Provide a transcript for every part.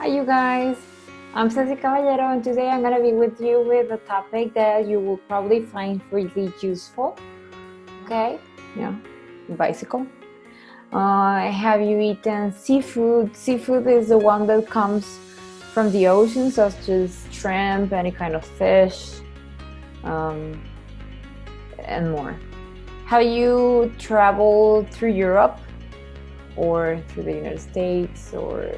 Hi you guys, I'm Ceci Caballero and today I'm going to be with you with a topic that you will probably find really useful. Okay, yeah, bicycle. Have you eaten seafood? Seafood is the one that comes from the ocean, such as shrimp, any kind of fish, and more. Have you traveled through Europe or through the United States or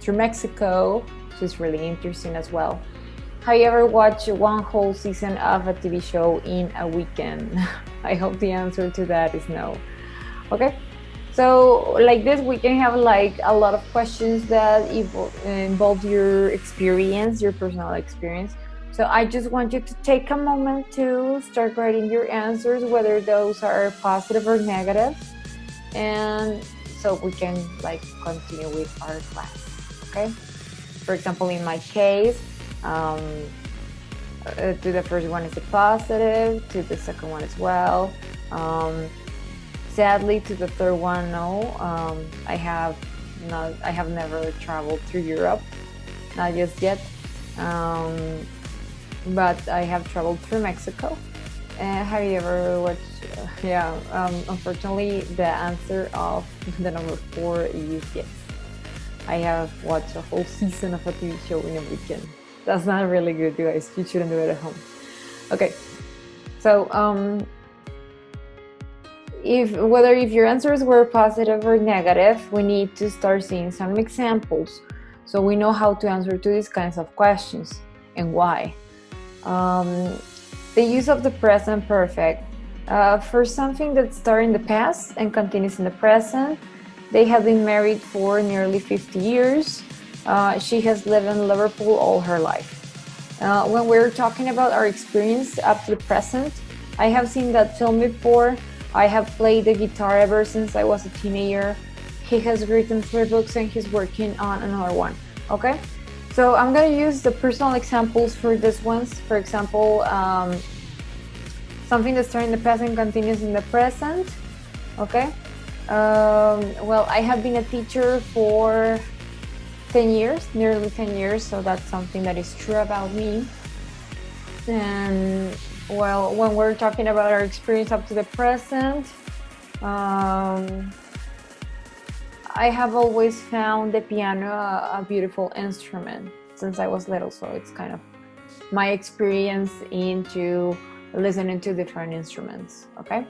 through Mexico, which is really interesting as well? Have you ever watched one whole season of a TV show in a weekend? I hope the answer to that is no. Okay, so like this we can have like a lot of questions that involve your experience, your personal experience. So I just want you to take a moment to start writing your answers, whether those are positive or negative, and so we can like continue with our class. Okay, for example, in my case, to the first one is a positive, to the second one as well. Sadly, to the third one, no. I have never traveled through Europe, not just yet. But I have traveled through Mexico. Have you ever watched? Unfortunately, the answer of the number 4 is yes. I have watched a whole season of a TV show in a weekend. That's not really good, you guys. You shouldn't do it at home. Okay, so if your answers were positive or negative, we need to start seeing some examples so we know how to answer to these kinds of questions and why. The use of the present perfect for something that started in the past and continues in the present. They have been married for nearly 50 years. She has lived in Liverpool all her life. When we're talking about our experience up to the present, I have seen that film before. I have played the guitar ever since I was a teenager. He has written 3 books and he's working on another one. Okay, so I'm gonna use the personal examples for this ones. For example, something that started in the past and continues in the present. Okay. Well, I have been a teacher for 10 years, nearly 10 years, so that's something that is true about me. And well, when we're talking about our experience up to the present, I have always found the piano a beautiful instrument since I was little, so it's kind of my experience into listening to different instruments. Okay.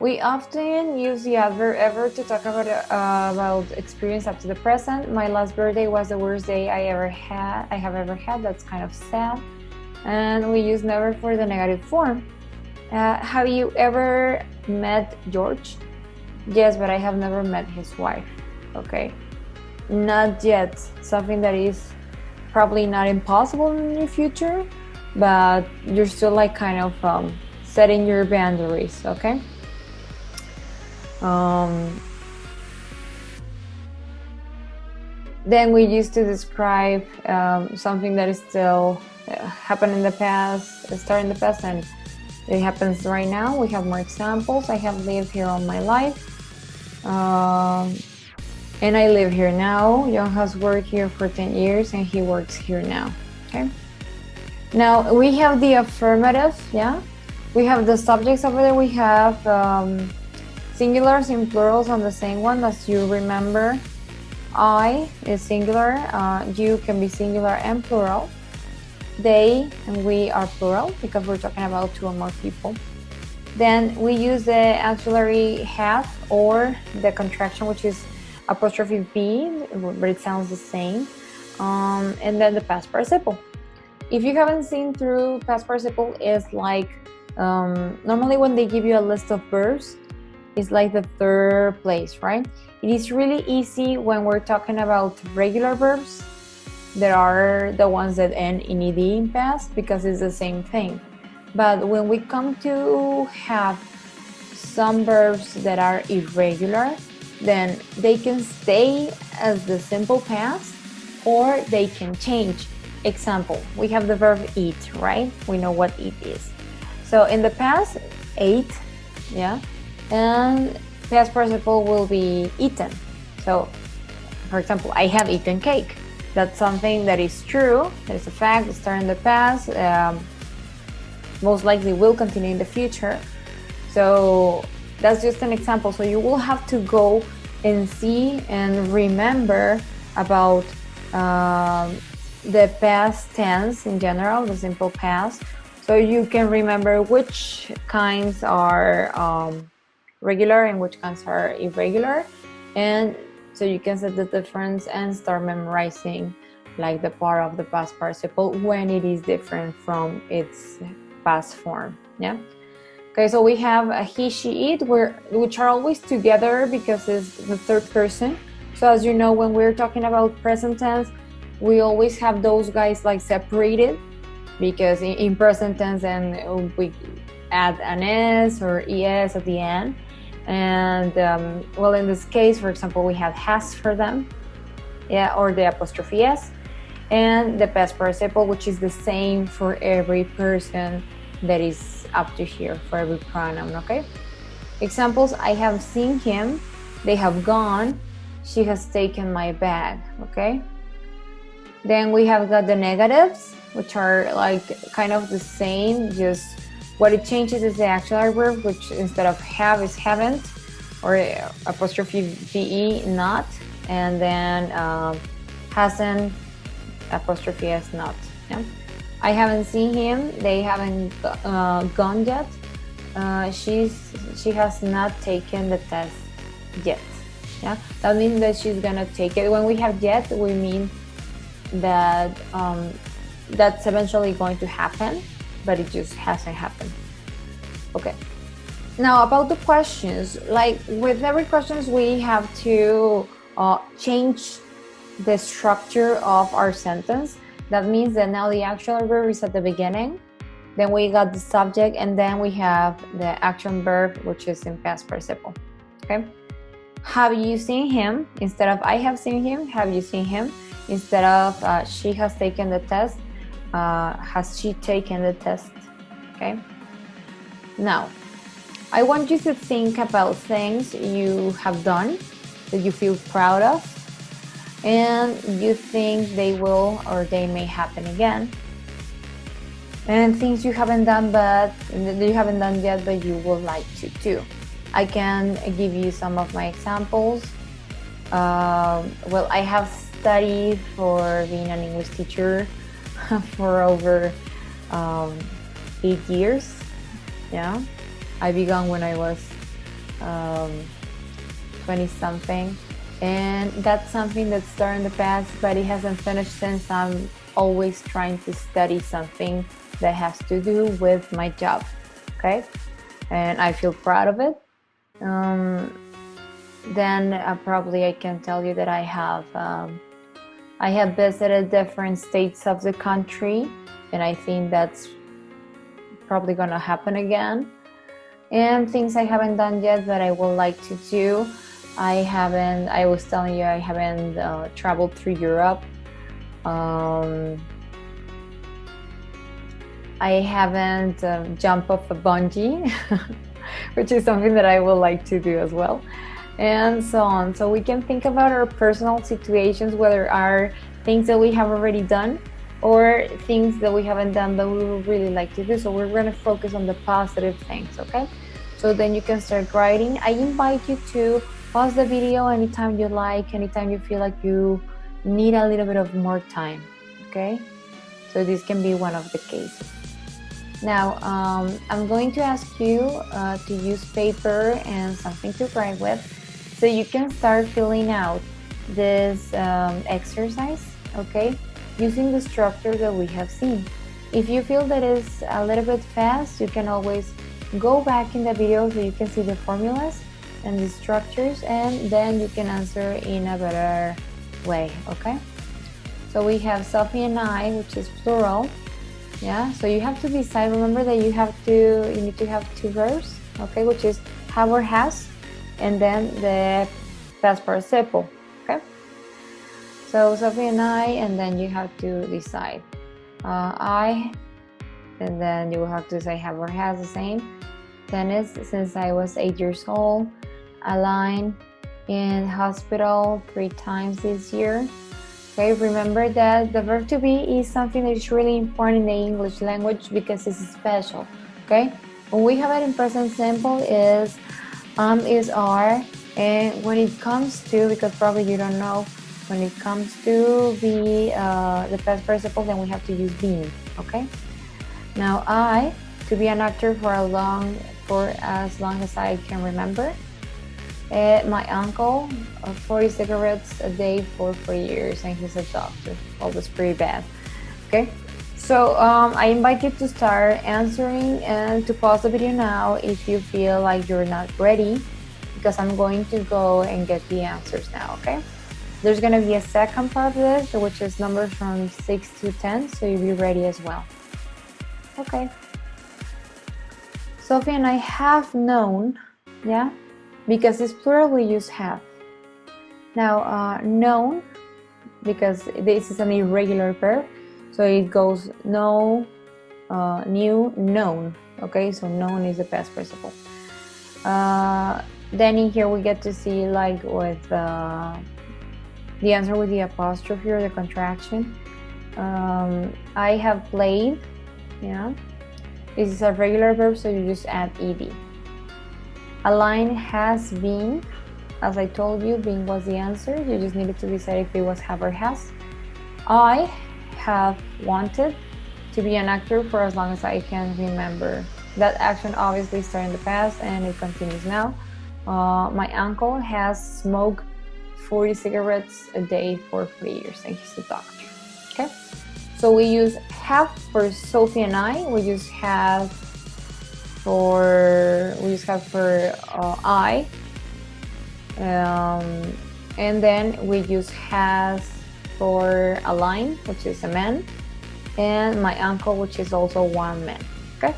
We often use the adverb ever to talk about experience up to the present. My last birthday was the worst day I have ever had. That's kind of sad. And we use never for the negative form. Have you ever met George? Yes, but I have never met his wife. Okay, not yet. Something that is probably not impossible in the future, but you're still like kind of setting your boundaries. Okay. Then we used to describe something that is still happened in the past, started in the past, and it happens right now. We have more examples. I have lived here all my life, and I live here now. John has worked here for 10 years, and he works here now. Okay. Now we have the affirmative. Yeah, we have the subjects over there. We have singulars and plurals on the same one, as you remember. I is singular, you can be singular and plural. They and we are plural because we're talking about 2 or more people. Then we use the auxiliary have or the contraction, which is apostrophe B, but it sounds the same. And then the past participle. If you haven't seen through past participle, it's like normally when they give you a list of verbs, it's like the 3rd place, right? It is really easy when we're talking about regular verbs. There are the ones that end in ed in past because it's the same thing. But when we come to have some verbs that are irregular, then they can stay as the simple past or they can change. Example, we have the verb eat, right? We know what eat is. So in the past, ate, yeah, and past participle will be eaten. So for example, I have eaten cake. That's something that is true, that is a fact, it started in the past, most likely will continue in the future. So that's just an example. So you will have to go and see and remember about the past tense in general, the simple past, so you can remember which kinds are regular and which kinds are irregular, and so you can set the difference and start memorizing like the part of the past participle when it is different from its past form. Yeah. Okay, so we have a he, she, it, which are always together because it's the third person. So as you know, when we're talking about present tense, we always have those guys like separated, because in present tense then we add an s or es at the end. And well, in this case, for example, we have has for them, yeah, or the apostrophe s, and the past participle, which is the same for every person that is up to here, for every pronoun. Okay, examples: I have seen him, they have gone, she has taken my bag. Okay, then we have got the negatives, which are like kind of the same, just what it changes is the auxiliary verb, which instead of have is haven't, or apostrophe ve, not, and then hasn't, apostrophe s, not. Yeah? I haven't seen him, they haven't gone yet, she has not taken the test yet. Yeah, that means that she's gonna take it. When we have yet, we mean that that's eventually going to happen, but it just hasn't happened. Okay, now about the questions, like with every questions we have to change the structure of our sentence. That means that now the auxiliary verb is at the beginning, then we got the subject, and then we have the action verb, which is in past participle. Okay, have you seen him? Instead of I have seen him, have you seen him? Instead of she has taken the test, has she taken the test? Okay, now I want you to think about things you have done that you feel proud of and you think they will or they may happen again, and things you haven't done yet but you would like to do. I can give you some of my examples. Well, I have studied for being an English teacher for over 8 years. Yeah, I began when I was 20 something, and that's something that started in the past, but it hasn't finished since I'm always trying to study something that has to do with my job. Okay, and I feel proud of it. Then probably I can tell you that I have visited different states of the country, and I think that's probably gonna happen again. And things I haven't done yet but I would like to do. I was telling you I haven't traveled through Europe. I haven't jumped off a bungee, which is something that I would like to do as well, and so on. So we can think about our personal situations, whether are things that we have already done or things that we haven't done but we would really like to do. So we're going to focus on the positive things. Okay, so then you can start writing. I invite you to pause the video anytime you like, anytime you feel like you need a little bit of more time. Okay, so this can be one of the cases. Now I'm going to ask you to use paper and something to write with, so you can start filling out this exercise, okay, using the structure that we have seen. If you feel that it's a little bit fast, you can always go back in the video so you can see the formulas and the structures, and then you can answer in a better way. Okay, so we have Sophie and I, which is plural. Yeah, so you have to decide. Remember that you need to have two verbs, okay, which is have or has, and then the past participle. Okay, so Sophie and I, and then you have to decide I, and then you will have to say have or has, the same. Tennis, since I was 8 years old. Align, in hospital 3 times this year. Okay, remember that the verb to be is something that is really important in the English language because it's special. Okay, when we have it in present simple is are, and when it comes to, because probably you don't know, when it comes to be the past participle, then we have to use being. Okay, now I, to be an actor for as long as I can remember. My uncle, 40 cigarettes a day for 4 years, and he's a doctor. Well, that's pretty bad. Okay, so I invite you to start answering and to pause the video now if you feel like you're not ready, because I'm going to go and get the answers now. Okay, there's going to be a second part of this, which is numbers from 6 to 10, so you'll be ready as well. Okay, Sophie and I have known, yeah, because it's plural, we use have. Now, known, because this is an irregular verb, so it goes know, knew, known. Okay, so known is the past participle. Then in here we get to see like with the answer with the apostrophe or the contraction. I have played, yeah. This is a regular verb, so you just add ed. A line has been, as I told you, being was the answer. You just needed to decide if it was have or has. I have wanted to be an actor for as long as I can remember. That action obviously started in the past and it continues now. My uncle has smoked 40 cigarettes a day for 3 years and he's a doctor. Okay, so we use have for Sophie and I. We use have for I, and then we use has for a line, which is a man, and my uncle, which is also one man. Okay,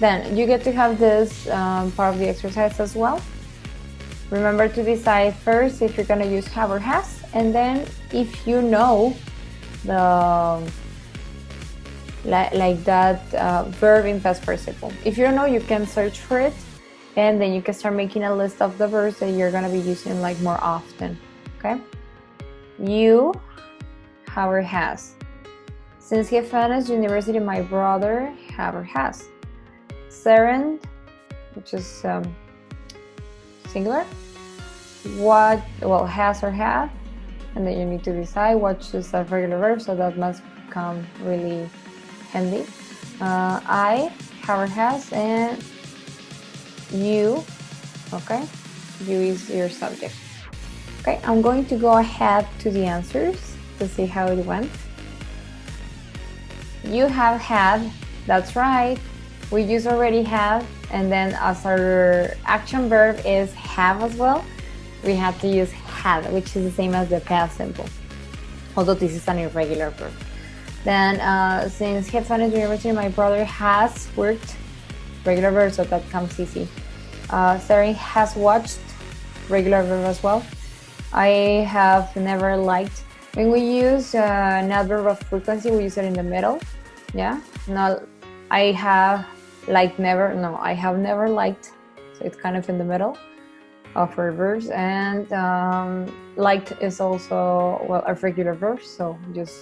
then you get to have this part of the exercise as well. Remember to decide first if you're going to use have or has, and then if you know the like that verb in past participle. If you don't know, you can search for it, and then you can start making a list of the verbs that you're gonna be using like more often. Okay, you, have or has. Since he finished university, my brother, have or has. Seren, which is singular. What, well, has or have, and then you need to decide which is a regular verb, so that must become really handy. I, have or has, and you. Okay, you is your subject. Okay, I'm going to go ahead to the answers to see how it went. You have had, that's right. We use already have, and then as our action verb is have as well, we have to use had, which is the same as the past simple, although this is an irregular verb. Then since he finished university, my brother has worked, regular verb, so that comes easy. Sarah has watched, regular verb as well. I have never liked. When we use an adverb of frequency, we use it in the middle. Yeah, not I have liked never. No, I have never liked. So it's kind of in the middle of our verbs. And liked is also, well, a regular verb, so just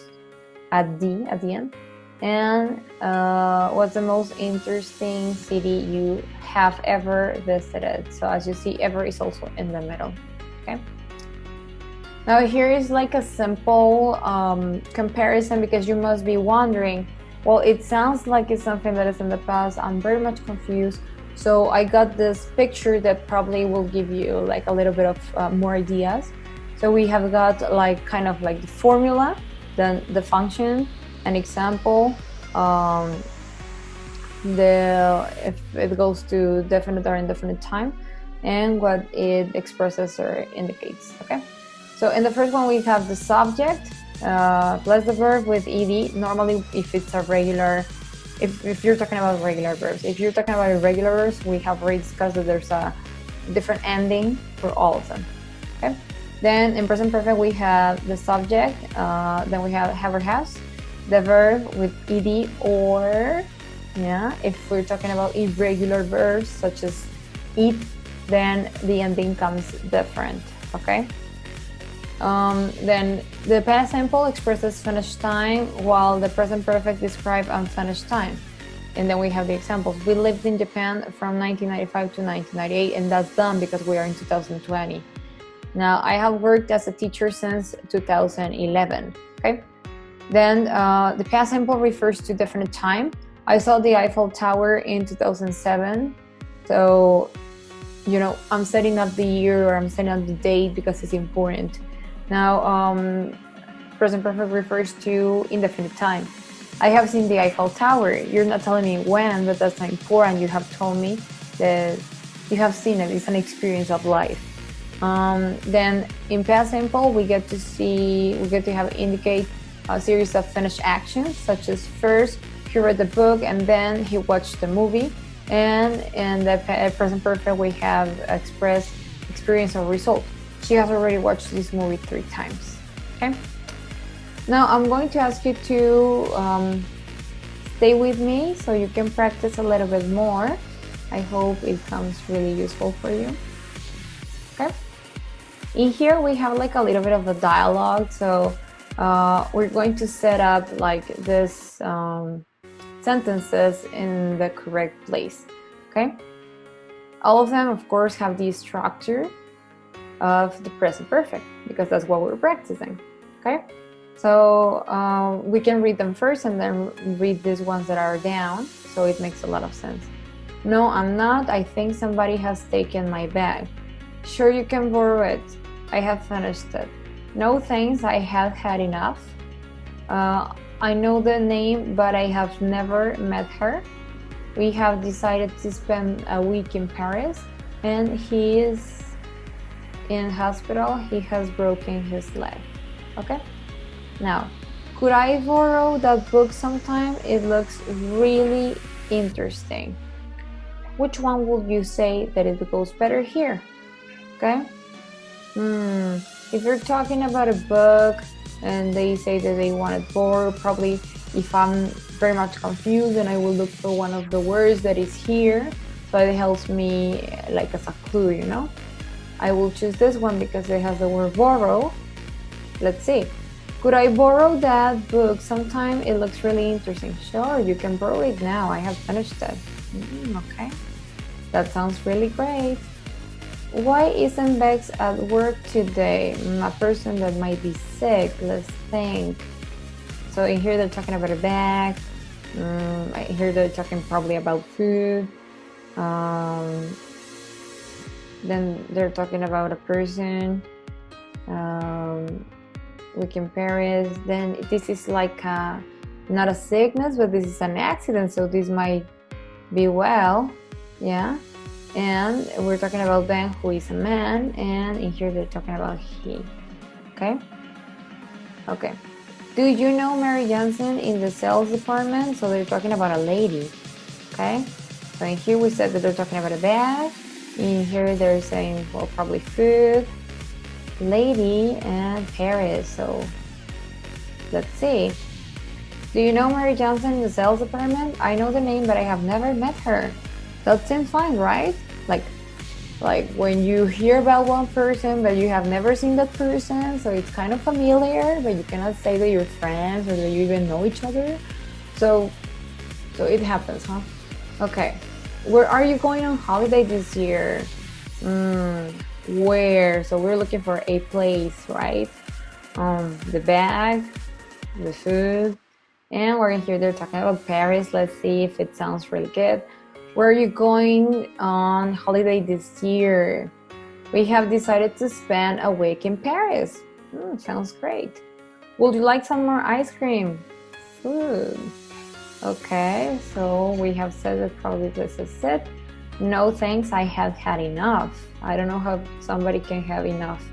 add D at the end. And what's the most interesting city you have ever visited? So as you see, ever is also in the middle. Okay. Now here is like a simple comparison, because you must be wondering, well, it sounds like it's something that is in the past. I'm very much confused. So I got this picture that probably will give you like a little bit of more ideas. So we have got like kind of like the formula, then the function, an example, if it goes to definite or indefinite time, and what it expresses or indicates. Okay, so in the first one we have the subject plus the verb with ed. Normally, if it's a regular, if you're talking about regular verbs, if you're talking about irregular verbs, we have already discussed that there's a different ending for all of them. Okay, then in present perfect we have the subject, then we have or has, the verb with ed, or yeah, if we're talking about irregular verbs such as eat, then the ending comes different, okay? Then the past simple expresses finished time, while the present perfect describes unfinished time. And then we have the examples. We lived in Japan from 1995 to 1998, and that's done because we are in 2020. Now, I have worked as a teacher since 2011, okay? Then the past simple refers to definite time. I saw the Eiffel Tower in 2007. So, you know, I'm setting up the year or I'm setting up the date because it's important. Now, present perfect refers to indefinite time. I have seen the Eiffel Tower. You're not telling me when, but that's not important. You have told me that you have seen it. It's an experience of life. Then in past simple, we get to have indicate a series of finished actions, such as first he read the book and then he watched the movie. And in the present perfect, we have expressed experience or result. She has already watched this movie 3 times. Okay. Now I'm going to ask you to stay with me so you can practice a little bit more. I hope it comes really useful for you. Okay. In here we have like a little bit of a dialogue. So we're going to set up like this sentences in the correct place. Okay. All of them, of course, have the structure of the present perfect because that's what we're practicing. Okay. So we can read them first and then read these ones that are down, so it makes a lot of sense. No, I'm not. I think somebody has taken my bag. Sure, you can borrow it. I have finished it. No thanks, I have had enough. I know the name, but I have never met her. We have decided to spend a week in Paris, and he is in hospital. He has broken his leg. Okay? Now, could I borrow that book sometime? It looks really interesting. Which one would you say that it goes better here? Okay? If you're talking about a book and they say that they want it borrowed, probably if I'm very much confused, then I will look for one of the words that is here, so it helps me like as a clue, you know? I will choose this one because it has the word borrow. Let's see. Could I borrow that book sometime? It looks really interesting. Sure, you can borrow it now. I have finished it. Okay. That sounds really great. Why isn't Bex at work today? A person that might be sick. Let's think. So in here they're talking about a bag. Here they're talking probably about food. Then they're talking about a person. We can Paris. Then this is like not a sickness, but this is an accident, so this might be well, yeah. And we're talking about Ben, who is a man, and in here they're talking about he. Okay. Do you know Mary Johnson in the sales department? So they're talking about a lady. Okay. So in here we said that they're talking about a bag. In here they're saying, well, probably food, lady, and Paris. So let's see. Do you know Mary Johnson in the sales department? I know the name, but I have never met her. That seems fine, right? Like when you hear about one person, but you have never seen that person, so it's kind of familiar, but you cannot say that you're friends or that you even know each other. So it happens, huh? Okay. Where are you going on holiday this year? Where? So we're looking for a place, right? The bag, the food, and we're in here. They're talking about Paris. Let's see if it sounds really good. Where are you going on holiday this year? We have decided to spend a week in Paris. Sounds great. Would you like some more ice cream? Food. Okay, so we have said that probably this is it. No thanks, I have had enough. I don't know how somebody can have enough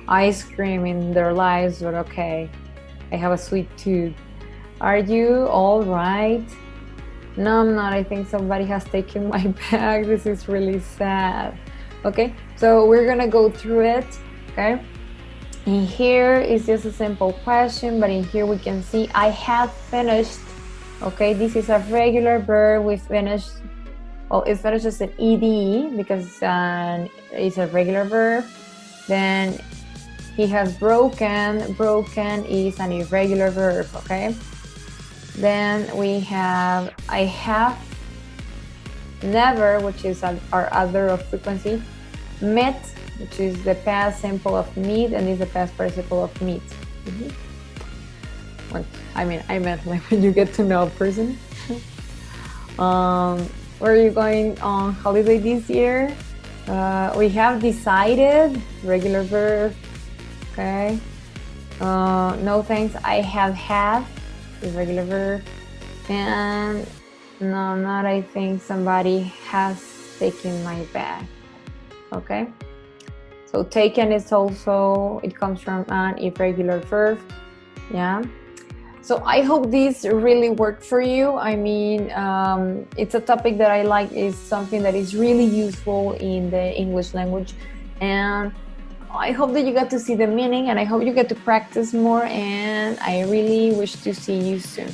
ice cream in their lives, but okay. I have a sweet tooth. Are you all right? No, I'm not. I think somebody has taken my bag. This is really sad. Okay, so we're gonna go through it, okay? In here is just a simple question, but in here we can see I have finished. Okay, this is a regular verb. We finished well, it's better just an ed because it's a regular verb. Then he has broken. Broken is an irregular verb, okay? Then we have I have never, which is our adverb of frequency. Met, which is the past simple of meet, and is the past participle of meet. Well, I meant like when you get to know a person. Where are you going on holiday this year? We have decided, regular verb. Okay. No thanks, I have had, irregular verb. And no, not I think somebody has taken my bag. Okay. So taken is also, it comes from an irregular verb. Yeah. So I hope this really worked for you. I mean, it's a topic that I like, is something that is really useful in the English language. And I hope that you got to see the meaning, and I hope you get to practice more, and I really wish to see you soon.